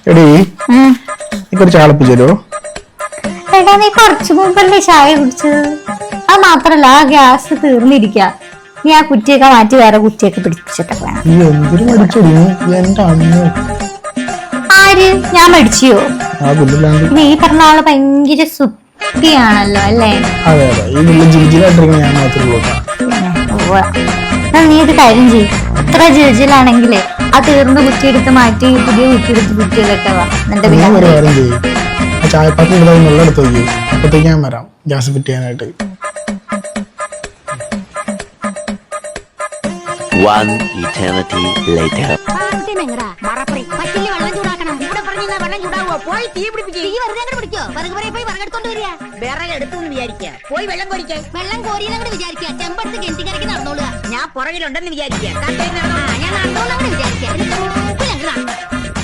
എടീ എനിക്കൊരു ചാളപ്പിച്ചു തരുമോ? എടാ നീ കുറച്ചു മുമ്പല്ലേ ചായ കുടിച്ചത്? അത് മാത്രല്ല ആ ഗ്യാസ് തീർന്നിരിക്ക. നീ ആ കുറ്റിയൊക്കെ മാറ്റി വേറെ കുറ്റിയൊക്കെ പിടിപ്പിച്ചിട്ട് വേണം. എന്തൊരു മടിച്ചടി എന്റെ അമ്മ. ആര്? ഞാൻ മടിച്ചിയോ? നീ പറഞ്ഞ ആള് ഭയങ്കര സുത്തിയാണല്ലോ അല്ലേ? അതെ അതെ, ഈ ജിൽജിലായിട്ടിരിക്കുന്ന ഞാൻ മാത്രമേ. നീ ഒരു കാര്യം ചെയ്യും, അത്ര ജിൽജിലാണെങ്കിലേ ആ തീർന്ന കുറ്റിയെടുത്ത് മാറ്റി പുതിയ കുറ്റിയെടുത്ത് കുറ്റിയിലൊക്കെ വാ. എന്നിട്ട് ചായപ്പാത്രം ഇവിടെ വെള്ളമെടുത്ത് വയ്ക്കും, അപ്പത്തേക്ക് ഞാൻ വരാം ഗ്യാസ് ഫിറ്റ് ചെയ്യാനായിട്ട്. One eternity later. പോയി വെള്ളം കോരിക്കാൻ. വെള്ളം കോരിയെന്നങ്ങോട്ട് വിചാരിക്കുക, ചെമ്പടുത്ത് കെട്ടിക്കരക്ക് നടന്നോളുക. ഞാൻ പുറകിലുണ്ടെന്ന് വിചാരിക്കുക. ഞാൻ നടന്നോളാം വിചാരിക്കുക.